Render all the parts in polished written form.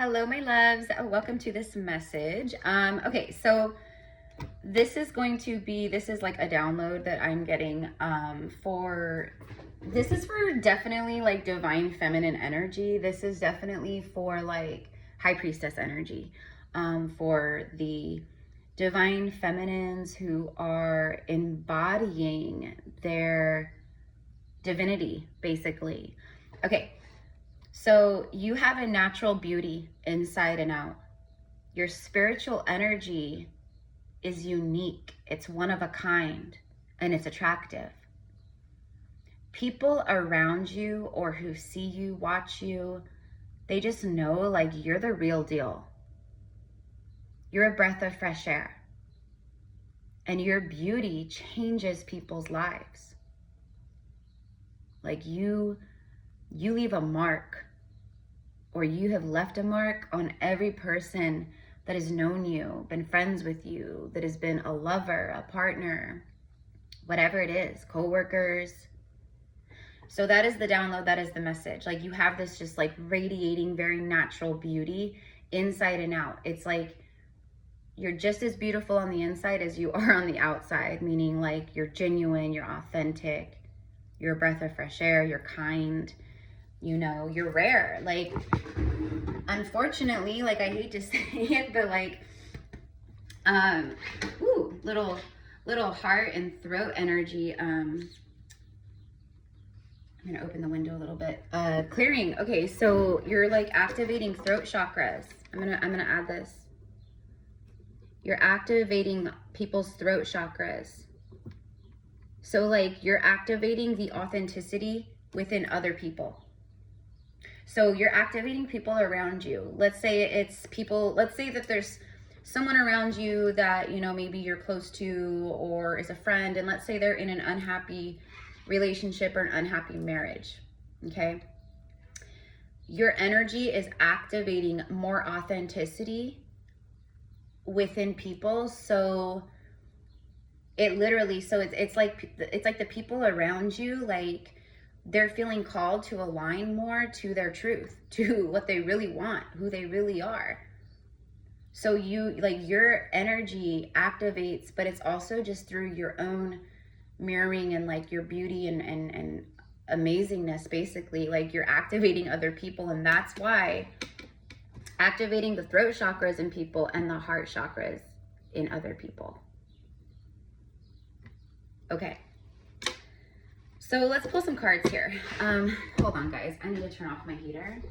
Hello, my loves. Welcome to this message. Okay, so this is like a download that I'm getting this is for definitely like divine feminine energy. This is definitely for like high priestess energy, for the divine feminines who are embodying their divinity, basically. Okay. So you have a natural beauty inside and out. Your spiritual energy is unique. It's one of a kind and it's attractive. People around you or who see you, watch you, they just know like you're the real deal. You're a breath of fresh air. And your beauty changes people's lives. Like you leave a mark, or you have left a mark on every person that has known you, been friends with you, that has been a lover, a partner, whatever it is, co-workers. So that is the download, that is the message. Like you have this just like radiating, very natural beauty inside and out. It's like you're just as beautiful on the inside as you are on the outside, meaning like you're genuine, you're authentic, you're a breath of fresh air, you're kind, you know, you're rare. Like, unfortunately, like I hate to say it, but like, ooh, little heart and throat energy. I'm gonna open the window a little bit. Clearing. Okay, so you're like activating throat chakras. I'm gonna add this. You're activating people's throat chakras. So like you're activating the authenticity within other people. So you're activating people around you. Let's say that there's someone around you that, you know, maybe you're close to or is a friend, and let's say they're in an unhappy relationship or an unhappy marriage, okay? Your energy is activating more authenticity within people. So it literally, so it's like the people around you, like, they're feeling called to align more to their truth, to what they really want, who they really are. So you, like, your energy activates, but it's also just through your own mirroring and like your beauty and amazingness, basically. Like you're activating other people, and that's why activating the throat chakras in people and the heart chakras in other people. Okay. So let's pull some cards here. Hold on, guys. I need to turn off my heater.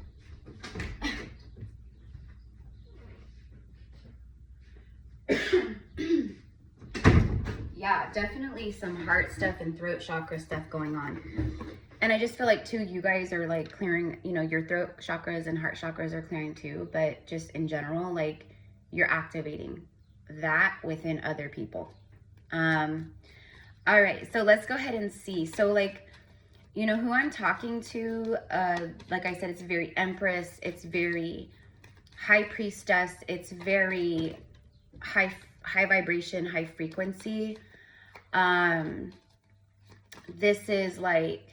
Yeah, definitely some heart stuff and throat chakra stuff going on. And I just feel like too, you guys are like clearing, you know, your throat chakras and heart chakras are clearing too, but just in general, like you're activating that within other people. All right, so let's go ahead and see. So like, you know, who I'm talking to, like I said, it's very Empress, it's very high priestess, it's very high vibration, high frequency. This is like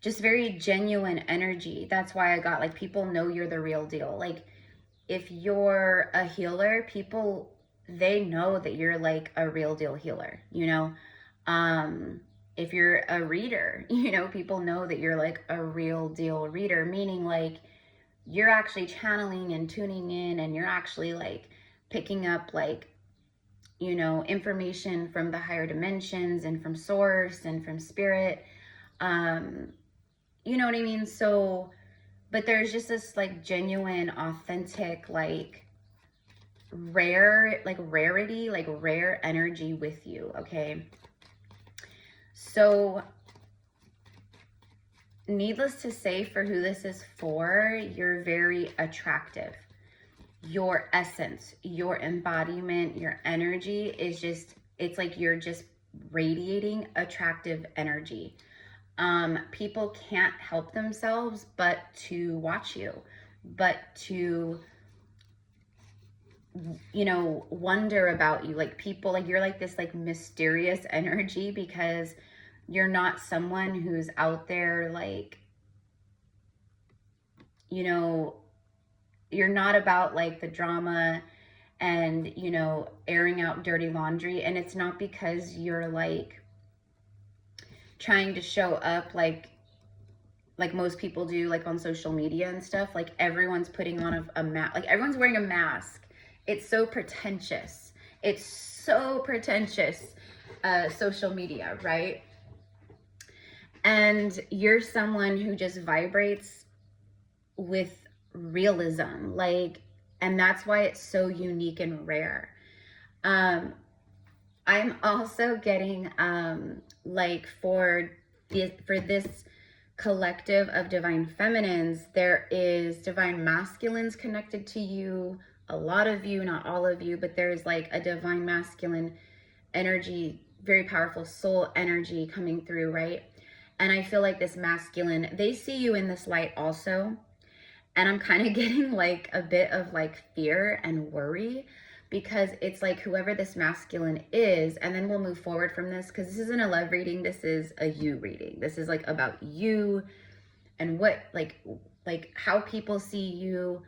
just very genuine energy. That's why I got like, people know you're the real deal. Like if you're a healer, people, they know that you're like a real deal healer, you know? If you're a reader, you know, people know that you're like a real deal reader, meaning like you're actually channeling and tuning in, and you're actually like picking up like, you know, information from the higher dimensions and from source and from spirit. You know what I mean? So, but there's just this like genuine, authentic, like rare, like rarity, like rare energy with you, okay? So needless to say, for who this is for, you're very attractive. Your essence, your embodiment, your energy is just, it's like you're just radiating attractive energy. People can't help themselves but to watch you, but to, you know, wonder about you. Like people, like you're like this like mysterious energy, because you're not someone who's out there like you know, you're not about like the drama and, you know, airing out dirty laundry. And it's not because you're like trying to show up like most people do, like on social media and stuff. Like everyone's putting on a mask, like everyone's wearing a mask. It's so pretentious. It's so pretentious, social media, right? And you're someone who just vibrates with realism, like, and that's why it's so unique and rare. I'm also getting, like for this collective of divine feminines, there is divine masculines connected to you. A lot of you, not all of you, but there's like a divine masculine energy, very powerful soul energy coming through, right? And I feel like this masculine, they see you in this light also. And I'm kind of getting like a bit of like fear and worry, because it's like whoever this masculine is, and then we'll move forward from this, because this isn't a love reading, this is a you reading. This is like about you and what, like how people see you,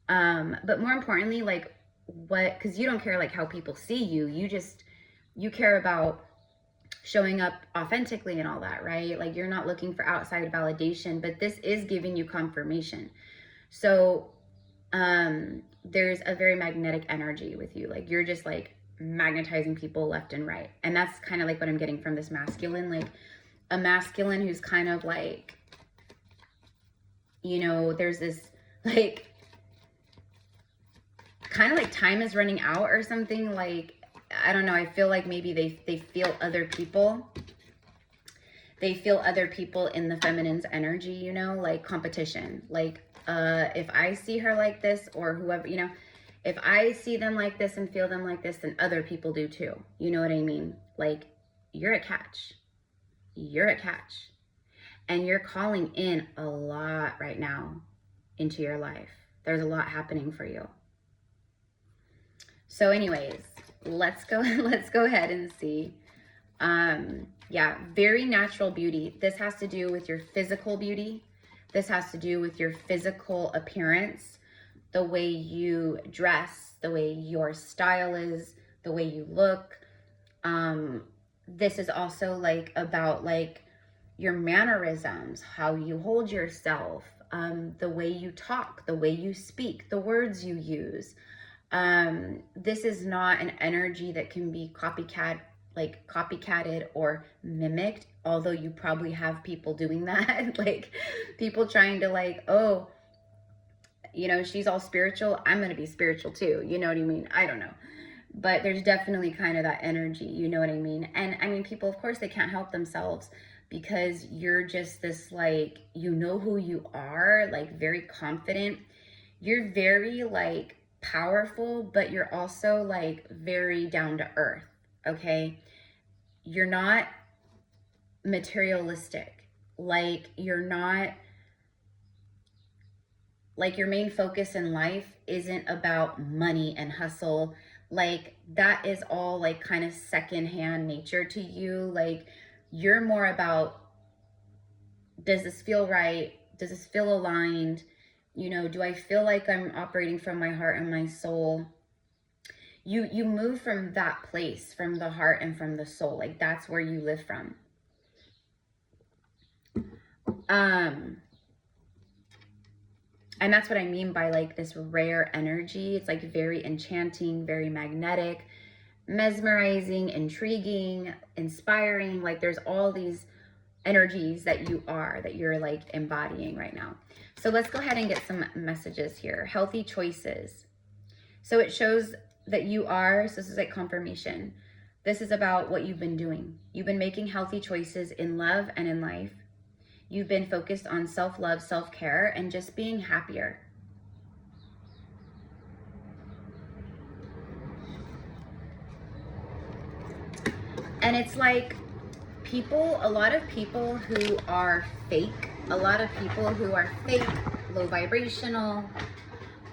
but more importantly, like what, because you don't care like how people see you, you care about showing up authentically and all that, right? Like you're not looking for outside validation, but this is giving you confirmation. So there's a very magnetic energy with you. Like you're just like magnetizing people left and right. And that's kind of like what I'm getting from this masculine, like a masculine who's kind of like, you know, there's this like, kind of like time is running out or something. Like, I don't know. I feel like maybe they feel other people. They feel other people in the feminine's energy, you know, like competition. Like, if I see her like this, or whoever, you know, if I see them like this and feel them like this, then other people do too. You know what I mean? Like, you're a catch. You're a catch. And you're calling in a lot right now into your life. There's a lot happening for you. So anyways, let's go ahead and see. Yeah, very natural beauty. This has to do with your physical beauty. This has to do with your physical appearance, the way you dress, the way your style is, the way you look. This is also like about like your mannerisms, how you hold yourself, the way you talk, the way you speak, the words you use. This is not an energy that can be copycatted or mimicked, although you probably have people doing that. Like people trying to like, oh, you know, she's all spiritual, I'm gonna be spiritual too, you know what I mean? I don't know, but there's definitely kind of that energy, you know what I mean? And I mean, people, of course, they can't help themselves, because you're just this like, you know who you are, like very confident. You're very like powerful, but you're also like very down to earth. Okay, you're not materialistic. Like you're not, like your main focus in life isn't about money and hustle. Like that is all like kind of secondhand nature to you. Like you're more about, does this feel right? Does this feel aligned? You know, do I feel like I'm operating from my heart and my soul? You move from that place, from the heart and from the soul. Like that's where you live from. And that's what I mean by like this rare energy. It's like very enchanting, very magnetic, mesmerizing, intriguing, inspiring. Like there's all these energies that you're like embodying right now. So let's go ahead and get some messages here. Healthy choices. So it shows that you are, so this is like confirmation. This is about what you've been doing. You've been making healthy choices in love and in life. You've been focused on self-love, self-care, and just being happier. And it's like a lot of people who are fake, low vibrational,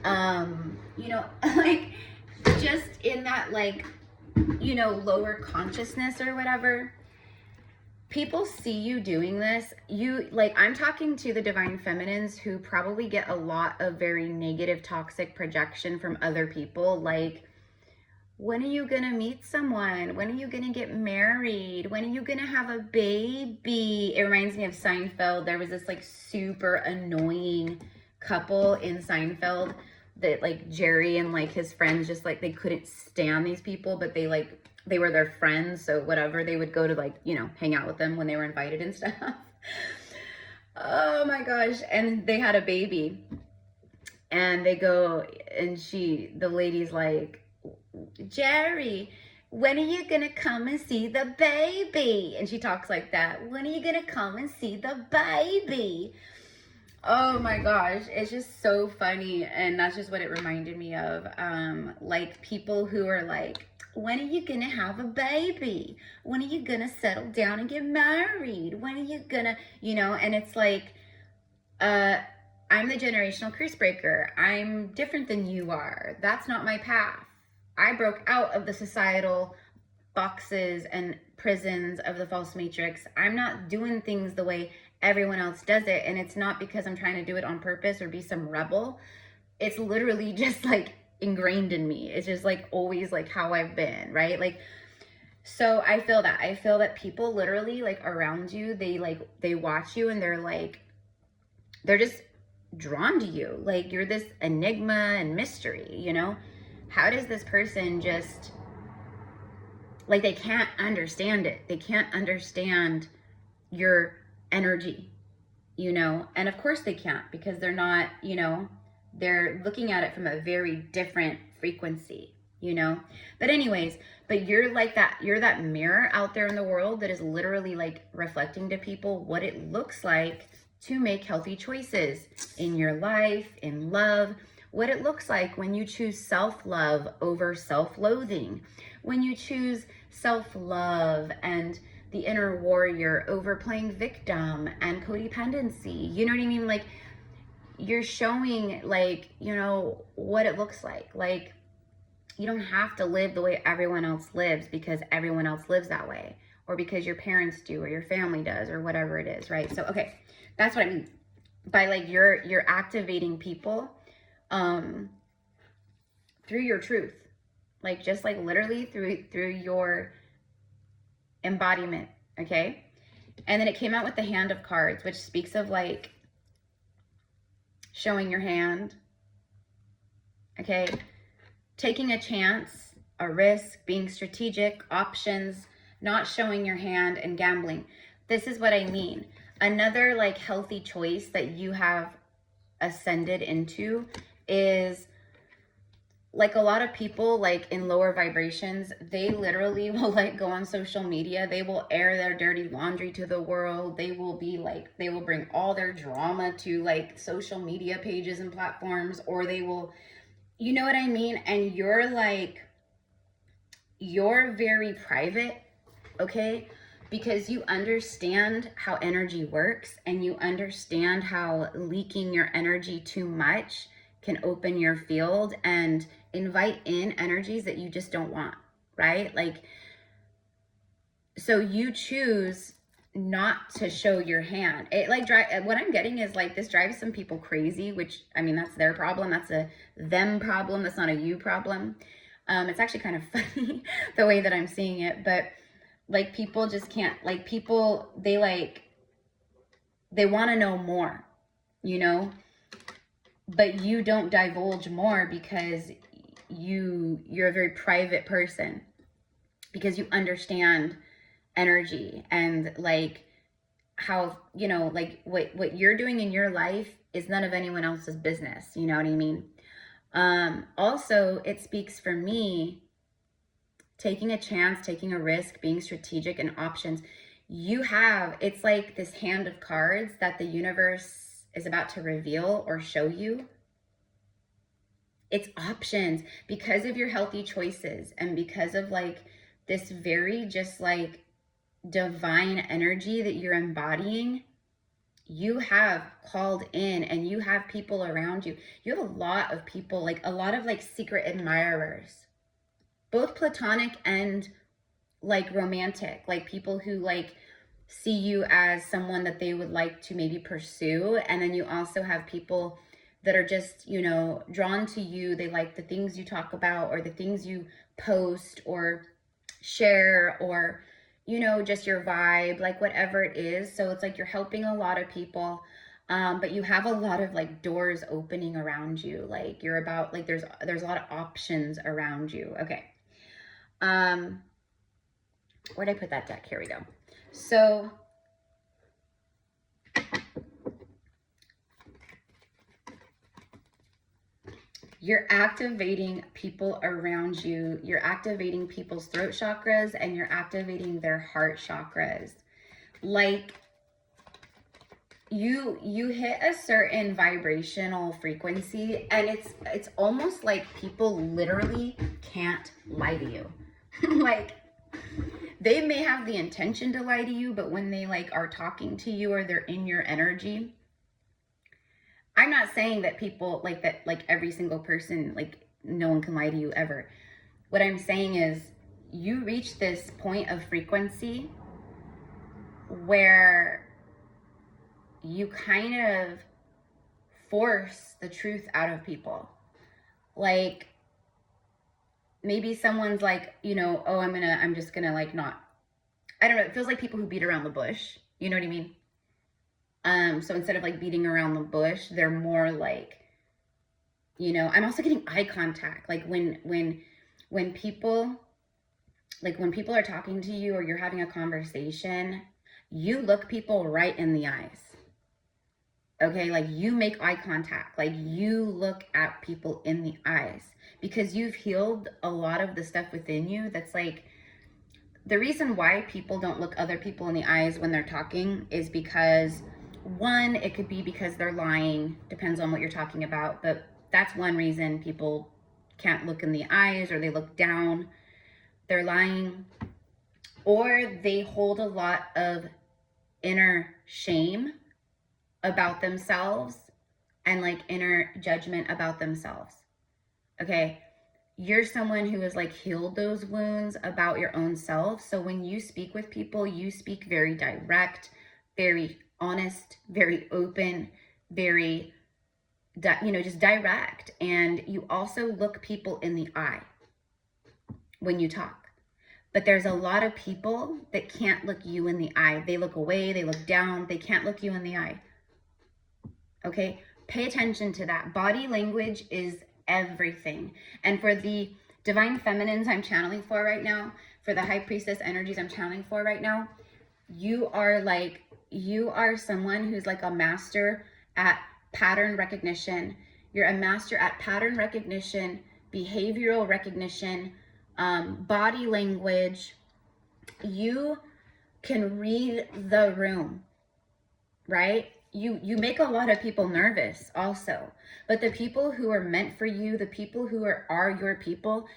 you know, like just in that like, you know, lower consciousness or whatever. people see you doing this. You, like, I'm talking to the divine feminines who probably get a lot of very negative, toxic projection from other people. Like, when are you gonna meet someone? When are you gonna get married? When are you gonna have a baby? It reminds me of Seinfeld. There was this like super annoying couple in Seinfeld that like Jerry and like his friends just like, they couldn't stand these people, but they were their friends. So whatever, they would go to like, you know, hang out with them when they were invited and stuff. Oh my gosh. And they had a baby, and they go, and the lady's like, Jerry, when are you gonna come and see the baby? And she talks like that. When are you gonna come and see the baby? Oh my gosh, it's just so funny. And that's just what it reminded me of. Like people who are like, when are you gonna have a baby? When are you gonna settle down and get married? When are you gonna, you know? And it's like, I'm the generational curse breaker. I'm different than you are. That's not my path. I broke out of the societal boxes and prisons of the false matrix. I'm not doing things the way everyone else does it. And it's not because I'm trying to do it on purpose or be some rebel. It's literally just like ingrained in me. It's just like always like how I've been, right? Like, so I feel that people literally like around you, they watch you and they're just drawn to you. Like you're this enigma and mystery, you know? How does this person just, like, they can't understand it. They can't understand your energy, you know? And of course they can't, because they're not, you know, they're looking at it from a very different frequency, you know? But anyways, but you're like that, you're that mirror out there in the world that is literally like reflecting to people what it looks like to make healthy choices in your life, in love, what it looks like when you choose self-love over self-loathing, when you choose self-love and the inner warrior over playing victim and codependency. You know what I mean? Like, you're showing, like, you know, what it looks like. Like, you don't have to live the way everyone else lives because everyone else lives that way, or because your parents do, or your family does, or whatever it is, right? So, okay, that's what I mean by, like, you're activating people through your truth, like just like literally through your embodiment. Okay. And then it came out with the Hand of Cards, which speaks of like showing your hand. Okay. Taking a chance, a risk, being strategic, options, not showing your hand, and gambling. This is what I mean. Another like healthy choice that you have ascended into is, like, a lot of people like in lower vibrations, they literally will like go on social media, they will air their dirty laundry to the world, they will be like, they will bring all their drama to like social media pages and platforms, or they will, you know what I mean? And you're like, you're very private, okay? Because you understand how energy works, and you understand how leaking your energy too much can open your field and invite in energies that you just don't want, right? Like, so you choose not to show your hand. It like what I'm getting is like, this drives some people crazy, which, I mean, that's their problem. That's a them problem. That's not a you problem. It's actually kind of funny the way that I'm seeing it, but like people just can't, like people, they want to know more, you know, but you don't divulge more because you're a very private person, because you understand energy and like how, you know, like what you're doing in your life is none of anyone else's business. You know what I mean? Also, it speaks for me, taking a chance, taking a risk, being strategic, and options. You have, it's like this hand of cards that the universe is about to reveal or show you. It's options because of your healthy choices, and because of like this very just like divine energy that you're embodying. You have called in, and you have people around you. You have a lot of people, like a lot of like secret admirers, both platonic and like romantic, like people who like see you as someone that they would like to maybe pursue. And then you also have people that are just, you know, drawn to you. They like the things you talk about or the things you post or share, or, you know, just your vibe, like whatever it is. So it's like you're helping a lot of people, but you have a lot of like doors opening around you. Like you're about, like there's a lot of options around you. Okay. Where'd I put that deck? Here we go. So you're activating people around you. You're activating people's throat chakras, and you're activating their heart chakras. Like you hit a certain vibrational frequency, and it's almost like people literally can't lie to you. Like they may have the intention to lie to you, but when they like are talking to you or they're in your energy, I'm not saying that people like that, like every single person, like no one can lie to you ever. What I'm saying is you reach this point of frequency where you kind of force the truth out of people. Like maybe someone's like, you know, oh, I'm just gonna like not, I don't know. It feels like people who beat around the bush. You know what I mean? So instead of like beating around the bush, they're more like, you know, I'm also getting eye contact. Like when people are talking to you or you're having a conversation, you look people right in the eyes. Okay, like you make eye contact, like you look at people in the eyes, because you've healed a lot of the stuff within you. That's like the reason why people don't look other people in the eyes when they're talking is because, one, it could be because they're lying, depends on what you're talking about, but that's one reason people can't look in the eyes, or they look down, they're lying, or they hold a lot of inner shame about themselves and like inner judgment about themselves. Okay, you're someone who has like healed those wounds about your own self. So when you speak with people, you speak very direct, very honest, very open, very, you know, just direct. And you also look people in the eye when you talk. But there's a lot of people that can't look you in the eye. They look away, they look down, they can't look you in the eye. Okay, pay attention to that. Body language is everything. And for the divine feminines I'm channeling for right now, for the high priestess energies I'm channeling for right now, you are someone who's like a master at pattern recognition. You're a master at pattern recognition, behavioral recognition, body language. You can read the room, right? You make a lot of people nervous also, but the people who are meant for you, the people who are your people,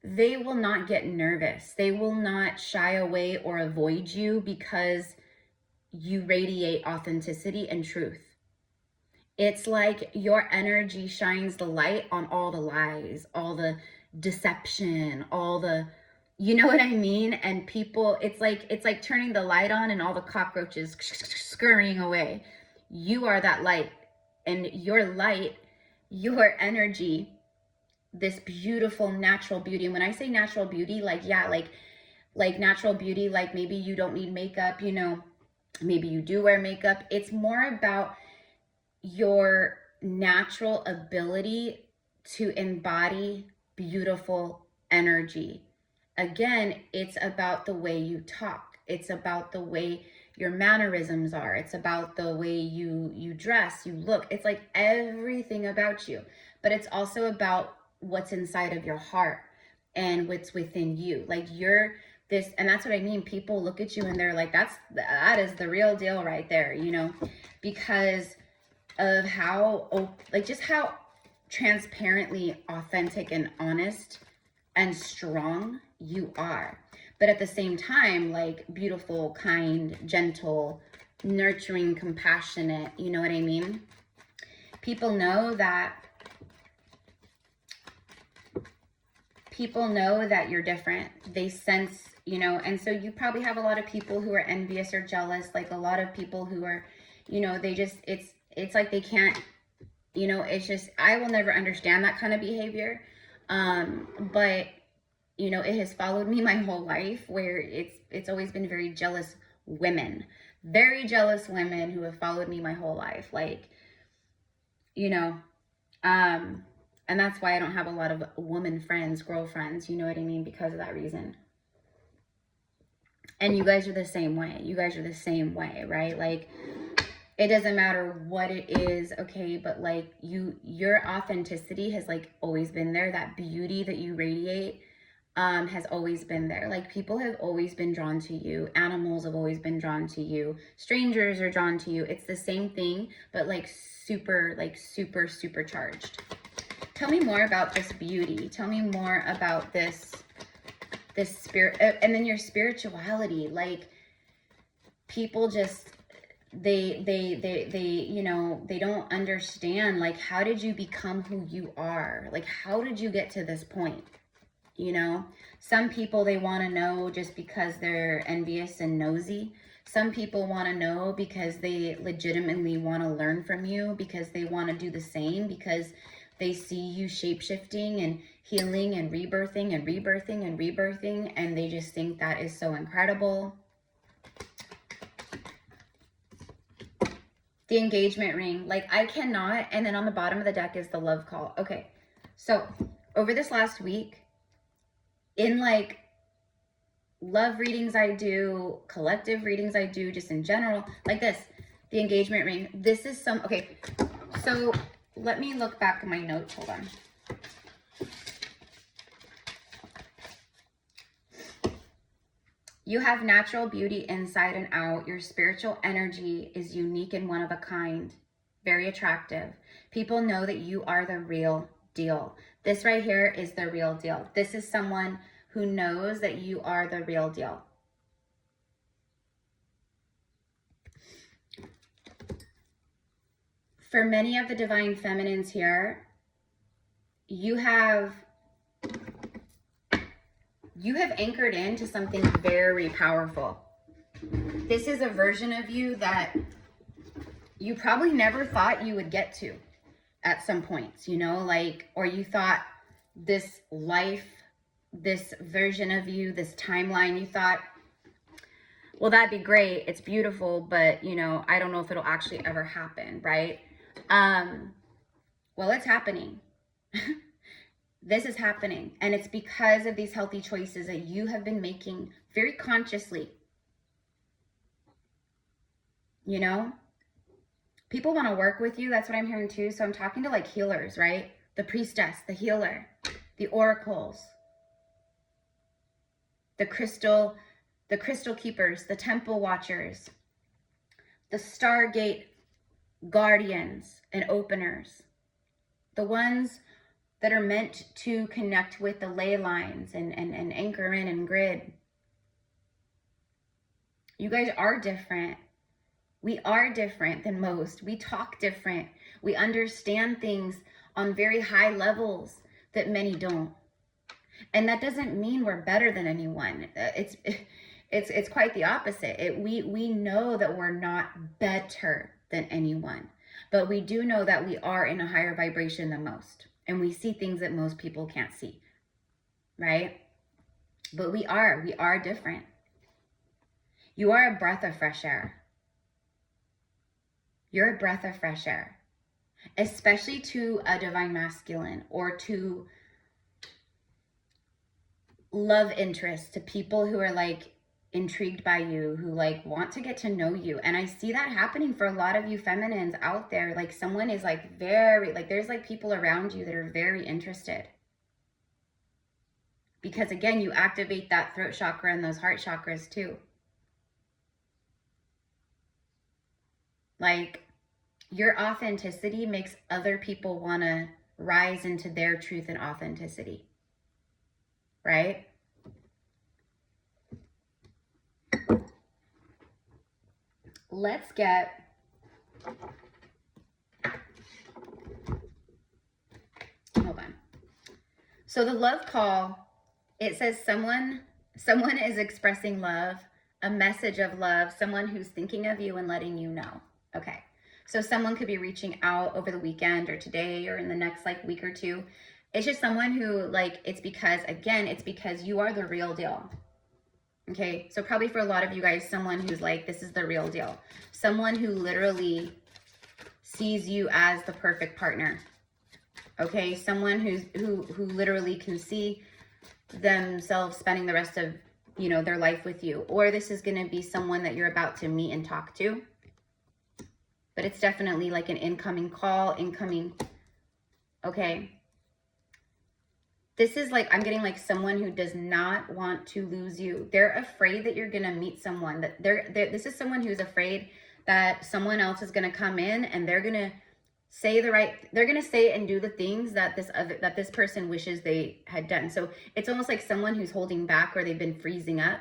they will not get nervous. They will not shy away or avoid you because you radiate authenticity and truth. It's like your energy shines the light on all the lies, all the deception, all the, you know what I mean? And people, it's like turning the light on and all the cockroaches scurrying away. You are that light, and your light, your energy, this beautiful natural beauty. And when I say natural beauty, like, yeah, like natural beauty, like maybe you don't need makeup, you know, maybe you do wear makeup. It's more about your natural ability to embody beautiful energy. Again, it's about the way you talk. It's about the way your mannerisms are. It's about the way you dress, you look. It's like everything about you. But it's also about what's inside of your heart and what's within you. Like you're this, and that's what I mean. People look at you and they're like, that is the real deal right there, you know, because of how, like just how transparently authentic and honest and strong you are. But at the same time, like beautiful, kind, gentle, nurturing, compassionate, you know what I mean? People know that people know that you're different. They sense, you know, and so you probably have a lot of people who are envious or jealous, like a lot of people who are, you know, they just, it's like they can't, you know, it's just, I will never understand that kind of behavior. But, you know, it has followed me my whole life, where it's always been very jealous women, very jealous women who have followed me my whole life. Like, you know, and that's why I don't have a lot of woman friends, girlfriends, you know what I mean? Because of that reason. And you guys are the same way. You guys are the same way, right? Like, it doesn't matter what it is, okay? But like, your authenticity has like always been there. That beauty that you radiate has always been there. Like, people have always been drawn to you. Animals have always been drawn to you. Strangers are drawn to you. It's the same thing, but like super supercharged. Tell me more about this beauty. Tell me more about this spirit, and then your spirituality. Like, people just, they you know, they don't understand, like, how did you become who you are? Like, how did you get to this point? You know, some people, they want to know just because they're envious and nosy. Some people want to know because they legitimately want to learn from you, because they want to do the same, because they see you shape-shifting and healing and rebirthing and rebirthing and rebirthing, and they just think that is so incredible. The engagement ring, like, I cannot. And then on the bottom of the deck is the love call. Okay, so over this last week, in like love readings I do, collective readings I do, just in general, like this, the engagement ring, this is some, okay, so let me look back at my notes, hold on. You have natural beauty inside and out. Your spiritual energy is unique and one of a kind, very attractive. People know that you are the real deal. This right here is the real deal. This is someone who knows that you are the real deal. For many of the divine feminines here, you have anchored into something very powerful. This is a version of you that you probably never thought you would get to at some points, you know, like, or you thought this life, this version of you, this timeline, you thought, well, that'd be great, it's beautiful, but, you know, I don't know if it'll actually ever happen, right? Well, it's happening. This is happening, and it's because of these healthy choices that you have been making very consciously. You know, people want to work with you. That's what I'm hearing too. So I'm talking to like healers, right? The priestess, the healer, the oracles, the crystal keepers, the temple watchers, the stargate guardians and openers, the ones that are meant to connect with the ley lines and anchor in and grid. You guys are different. We are different than most. We talk different. We understand things on very high levels that many don't. And that doesn't mean we're better than anyone. It's quite the opposite. We know that we're not better than anyone, but we do know that we are in a higher vibration than most. And we see things that most people can't see, right? But we are different. You are a breath of fresh air. You're a breath of fresh air, especially to a divine masculine or to love interest, to people who are like intrigued by you, who like want to get to know you. And I see that happening for a lot of you feminines out there. Like, someone is like very, like, there's like people around you that are very interested. Because again, you activate that throat chakra and those heart chakras too. Like, your authenticity makes other people want to rise into their truth and authenticity, right? Let's get hold on. So the love call It says someone is expressing love, a message of love, someone who's thinking of you and letting you know. Okay. So someone could be reaching out over the weekend or today or in the next like week or two. It's just someone who like, it's because you are the real deal. Okay. So probably for a lot of you guys, someone who's like, this is the real deal. Someone who literally sees you as the perfect partner. Okay. Someone who literally can see themselves spending the rest of, you know, their life with you. Or this is going to be someone that you're about to meet and talk to. But it's definitely like an incoming call, okay. This is like, I'm getting like someone who does not want to lose you. They're afraid that you're going to meet someone that this is someone who's afraid that someone else is going to come in and they're going to say they're going to say and do the things that this person wishes they had done. So it's almost like someone who's holding back or they've been freezing up.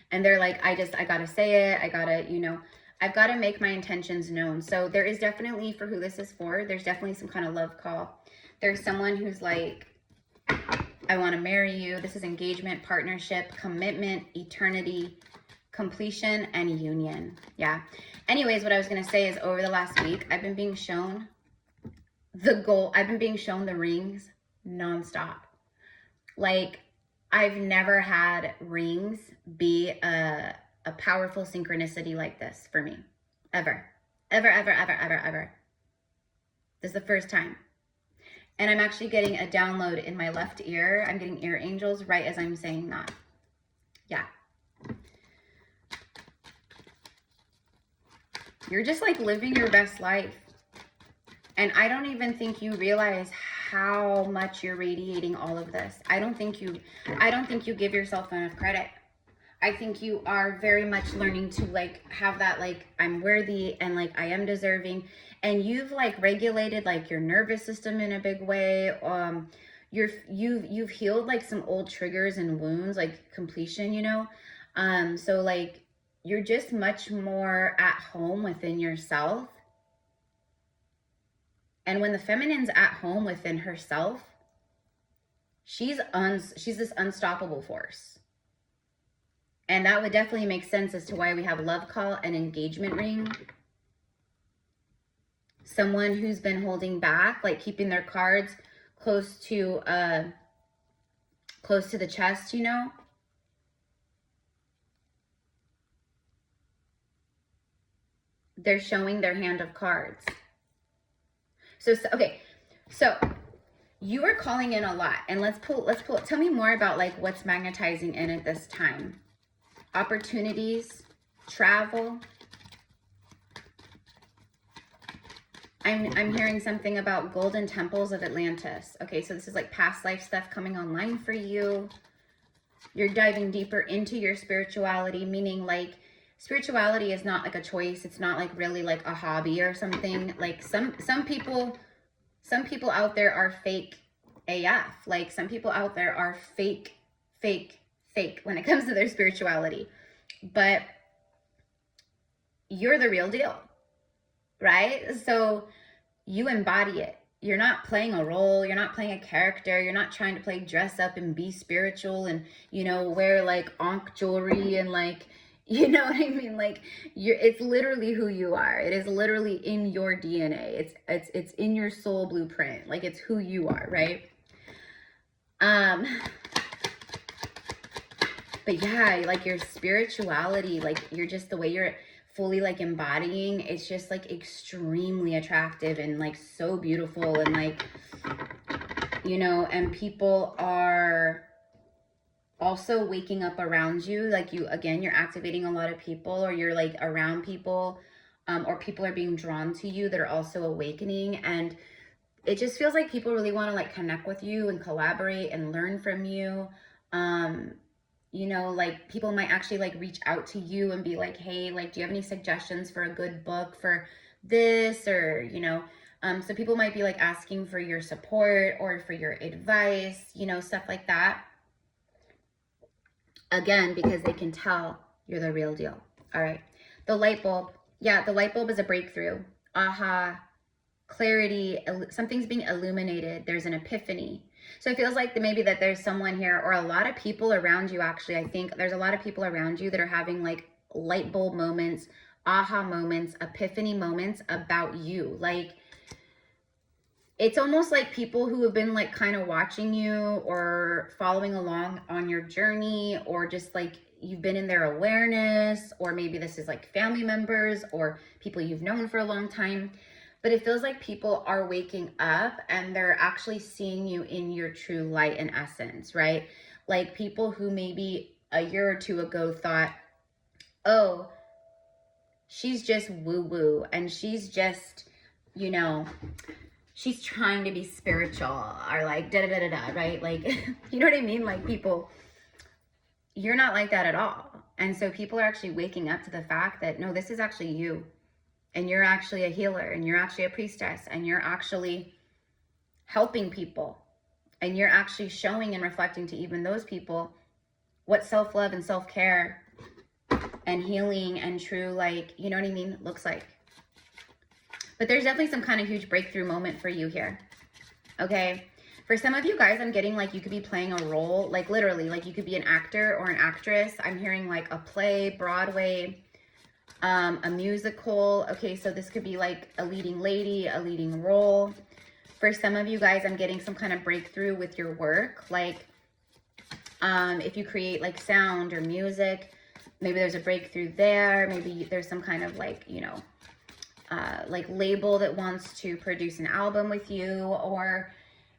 And they're like, I got to say it. I got to, you know, I've got to make my intentions known. So there is definitely, for who this is for, there's definitely some kind of love call. There's someone who's like, I want to marry you. This is engagement, partnership, commitment, eternity, completion, and union. Yeah. Anyways, what I was going to say is over the last week, I've been being shown I've been being shown the rings nonstop. Like, I've never had rings be a powerful synchronicity like this for me. Ever. Ever. This is the first time. And I'm actually getting a download in my left ear. I'm getting ear angels right as I'm saying that. Yeah. You're just like living your best life. And I don't even think you realize how much you're radiating all of this. I don't think you give yourself enough credit. I think you are very much learning to like have that like I'm worthy and like I am deserving, and you've like regulated like your nervous system in a big way. You've healed like some old triggers and wounds, like completion, you know. So like you're just much more at home within yourself. And when the feminine's at home within herself, she's this unstoppable force. And that would definitely make sense as to why we have love call and engagement ring. Someone who's been holding back, like keeping their cards close to the chest, you know. They're showing their hand of cards. So okay, so you are calling in a lot, and let's pull. Tell me more about like what's magnetizing in at this time. Opportunities, travel. I'm hearing something about golden temples of Atlantis. Okay, so this is like past life stuff coming online for you. You're diving deeper into your spirituality, meaning like spirituality is not like a choice. It's not like really like a hobby or something. Like some people out there are fake AF. Like some people out there are fake when it comes to their spirituality. But you're the real deal, right? So you embody it. You're not playing a role. You're not playing a character. You're not trying to play dress up and be spiritual and, you know, wear like Ankh jewelry and like, you know what I mean? Like it's literally who you are. It is literally in your DNA. It's in your soul blueprint. Like it's who you are, right? But yeah, like your spirituality, like you're just the way you're fully like embodying, it's just like extremely attractive and like so beautiful, and like, you know, and people are also waking up around you. Like you're activating a lot of people, or you're like around people, or people are being drawn to you that are also awakening. And it just feels like people really want to like connect with you and collaborate and learn from you. You know, like people might actually like reach out to you and be like, hey, like, do you have any suggestions for a good book for this? Or, you know, so people might be like asking for your support or for your advice, you know, stuff like that. Again, because they can tell you're the real deal. All right. The light bulb. Yeah, the light bulb is a breakthrough. Aha. clarity, something's being illuminated. There's an epiphany. So it feels like maybe that there's someone here, or a lot of people around you. Actually, I think there's a lot of people around you that are having like light bulb moments, aha moments, epiphany moments about you. Like, it's almost like people who have been like kind of watching you or following along on your journey, or just like you've been in their awareness, or maybe this is like family members or people you've known for a long time. But it feels like people are waking up and they're actually seeing you in your true light and essence, right? Like people who maybe a year or two ago thought, oh, she's just woo-woo and she's just, you know, she's trying to be spiritual, or like da-da-da-da-da, right? Like, you know what I mean? Like people, you're not like that at all. And so people are actually waking up to the fact that, no, this is actually you. And you're actually a healer, and you're actually a priestess, and you're actually helping people. And you're actually showing and reflecting to even those people what self-love and self-care and healing and true, like, you know what I mean, looks like. But there's definitely some kind of huge breakthrough moment for you here. Okay. For some of you guys, I'm getting like you could be playing a role, like literally, like you could be an actor or an actress. I'm hearing like a play, Broadway, a musical. Okay, so this could be like a leading lady, a leading role. For some of you guys, I'm getting some kind of breakthrough with your work. Like if you create like sound or music, maybe there's a breakthrough there. Maybe there's some kind of like, you know, like label that wants to produce an album with you, or,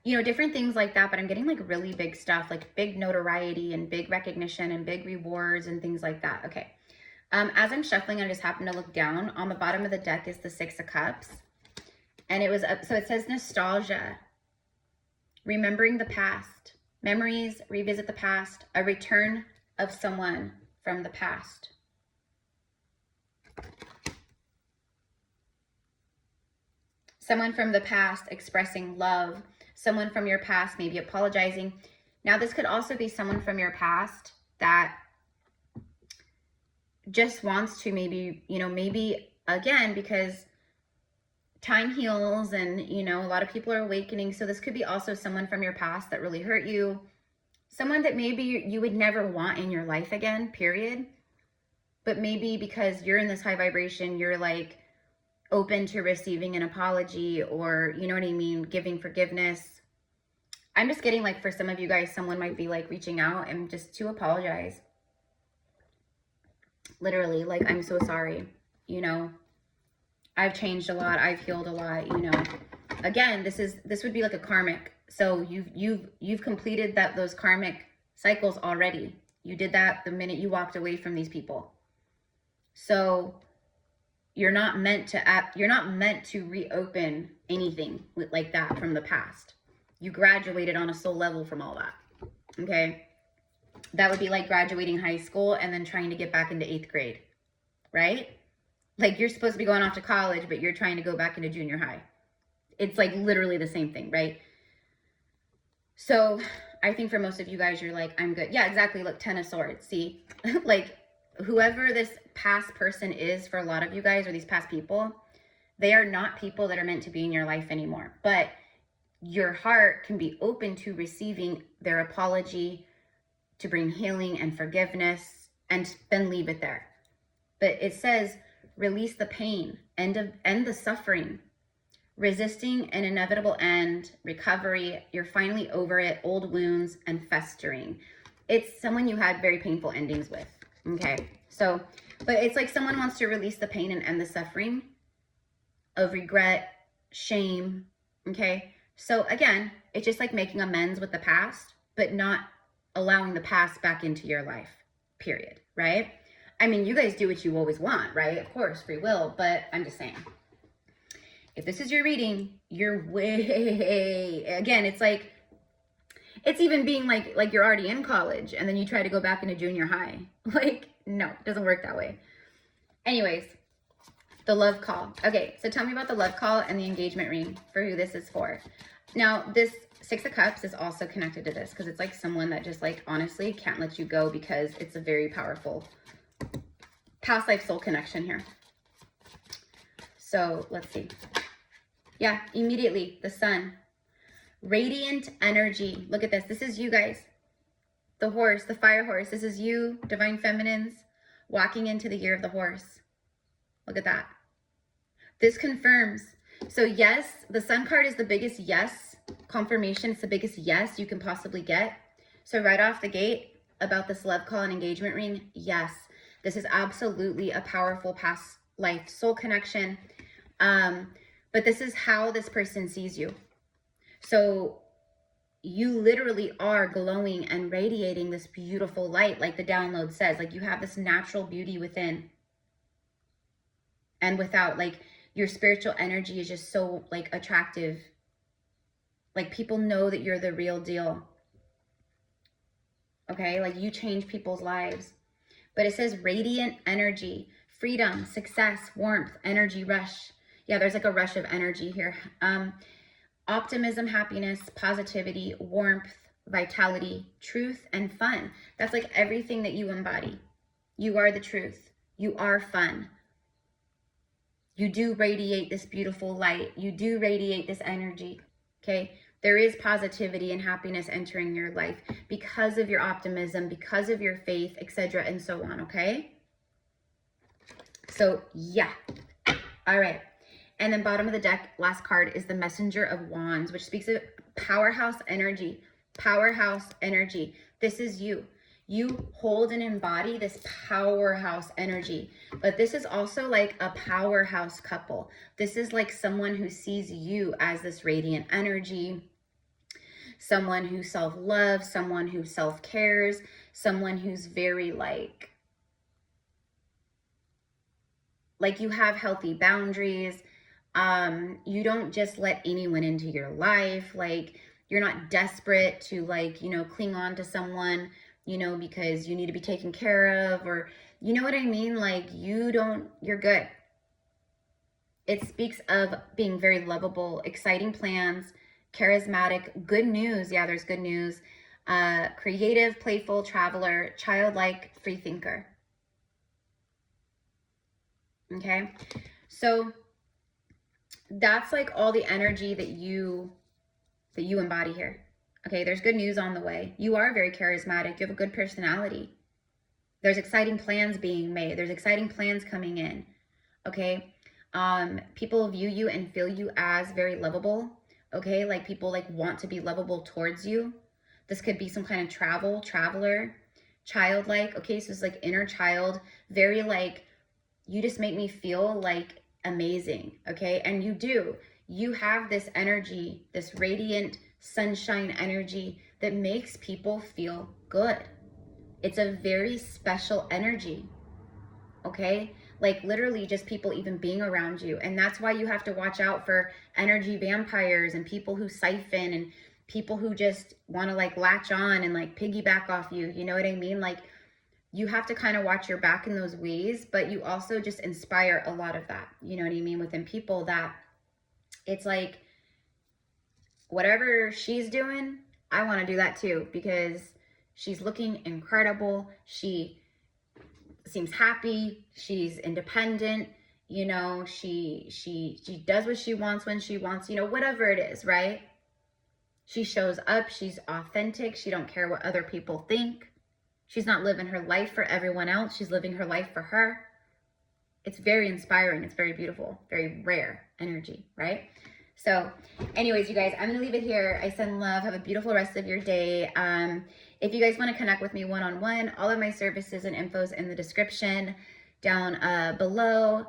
you know, different things like that. But I'm getting like really big stuff, like big notoriety and big recognition and big rewards and things like that. Okay. As I'm shuffling, I just happened to look down. On the bottom of the deck is the 6 of Cups. And it was up, so it says nostalgia, remembering the past, memories, revisit the past, a return of someone from the past. Someone from the past expressing love, someone from your past maybe apologizing. Now, this could also be someone from your past that just wants to maybe, you know, maybe again, because time heals and, you know, a lot of people are awakening. So this could be also someone from your past that really hurt you. Someone that maybe you would never want in your life again, period. But maybe because you're in this high vibration, you're like open to receiving an apology, or, you know what I mean, giving forgiveness. I'm just getting like, for some of you guys, someone might be like reaching out and just to apologize. Literally, like, I'm so sorry, you know, I've changed a lot, I've healed a lot, you know. Again, this would be like a karmic. So you've completed those karmic cycles already. You did that the minute you walked away from these people. So you're not meant to reopen anything like that from the past. You graduated on a soul level from all that. Okay. That would be like graduating high school and then trying to get back into 8th grade, right? Like you're supposed to be going off to college, but you're trying to go back into junior high. It's like literally the same thing, right? So I think for most of you guys, you're like, I'm good. Yeah, exactly. Look, 10 of Swords. See, like whoever this past person is for a lot of you guys, or these past people, they are not people that are meant to be in your life anymore. But your heart can be open to receiving their apology, to bring healing and forgiveness, and then leave it there. But it says, release the pain, end the suffering, resisting an inevitable end, recovery, you're finally over it, old wounds, and festering. It's someone you had very painful endings with, okay? So, but it's like someone wants to release the pain and end the suffering of regret, shame, okay? So again, it's just like making amends with the past, but not allowing the past back into your life, period, right? I mean, you guys do what you always want, right? Of course, free will, but I'm just saying, if this is your reading, you're way, again, it's like, it's even being like you're already in college and then you try to go back into junior high. Like, no, it doesn't work that way. Anyways, the love call. Okay, so tell me about the love call and the engagement ring for who this is for. Now, this 6 of Cups is also connected to this because it's like someone that just like honestly can't let you go, because it's a very powerful past life soul connection here. So let's see. Yeah, immediately, the sun. Radiant energy. Look at this. This is you guys. The horse, the fire horse. This is you, divine feminines, walking into the year of the horse. Look at that. This confirms. So yes, the sun card is the biggest yes confirmation. It's the biggest yes you can possibly get. So right off the gate about this love call and engagement ring, yes, this is absolutely a powerful past life soul connection. But this is how this person sees you. So you literally are glowing and radiating this beautiful light, like the download says. Like you have this natural beauty within and without. Like your spiritual energy is just so like attractive. Like people know that you're the real deal. Okay, like you change people's lives. But it says radiant energy, freedom, success, warmth, energy rush. Yeah, there's like a rush of energy here. Optimism, happiness, positivity, warmth, vitality, truth, and fun. That's like everything that you embody. You are the truth. You are fun. You do radiate this beautiful light. You do radiate this energy, okay? There is positivity and happiness entering your life because of your optimism, because of your faith, etc., and so on, okay? So, yeah. All right. And then bottom of the deck, last card is the Messenger of Wands, which speaks of powerhouse energy. Powerhouse energy. This is you. You hold and embody this powerhouse energy. But this is also like a powerhouse couple. This is like someone who sees you as this radiant energy, someone who self-loves, someone who self-cares, someone who's very like you have healthy boundaries. You don't just let anyone into your life. Like you're not desperate to like, you know, cling on to someone, you know, because you need to be taken care of, or you know what I mean? Like you're good. It speaks of being very lovable, exciting plans, charismatic, good news. Yeah, there's good news. Creative, playful, traveler, childlike, free thinker. Okay. So that's like all the energy that you embody here. Okay, there's good news on the way. You are very charismatic. You have a good personality. There's exciting plans being made. There's exciting plans coming in. Okay, people view you and feel you as very lovable. Okay, like people like want to be lovable towards you. This could be some kind of traveler, childlike. Okay, so it's like inner child, very like, you just make me feel like amazing. Okay, and you do. You have this energy, this radiant sunshine energy that makes people feel good. It's a very special energy. Okay, like literally just people even being around you. And that's why you have to watch out for energy vampires and people who siphon and people who just want to like latch on and like piggyback off you. You know what I mean? Like you have to kind of watch your back in those ways, but you also just inspire a lot of that. You know what I mean? Within people that it's like, whatever she's doing, I want to do that too, because she's looking incredible. She seems happy. She's independent. You know, she does what she wants when she wants, you know, whatever it is, right? She shows up. She's authentic. She don't care what other people think. She's not living her life for everyone else. She's living her life for her. It's very inspiring. It's very beautiful, very rare energy, right? So anyways, you guys, I'm going to leave it here. I send love. Have a beautiful rest of your day. If you guys want to connect with me one-on-one, all of my services and infos in the description down below.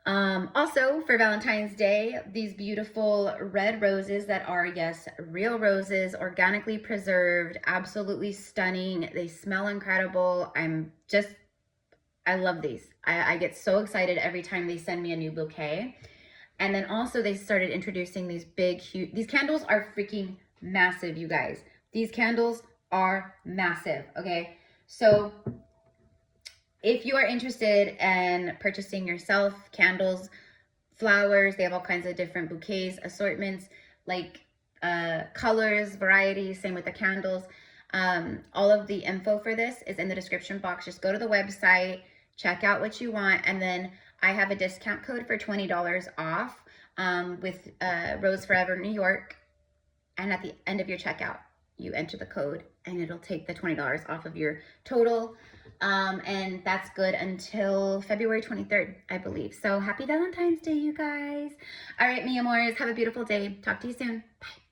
Also for Valentine's Day, these beautiful red roses that are, yes, real roses, organically preserved, absolutely stunning. They smell incredible. I love these. I get so excited every time they send me a new bouquet. And then also they started introducing these big, huge, these candles are freaking massive, you guys. These candles are massive, okay? So if you are interested in purchasing yourself candles, flowers, they have all kinds of different bouquets, assortments, like colors, varieties, same with the candles. All of the info for this is in the description box. Just go to the website, check out what you want, and then I have a discount code for $20 off. with Rose Forever New York. And at the end of your checkout, you enter the code and it'll take the $20 off of your total. And that's good until February 23rd, I believe. So happy Valentine's Day, you guys. All right, mi amores, have a beautiful day. Talk to you soon. Bye.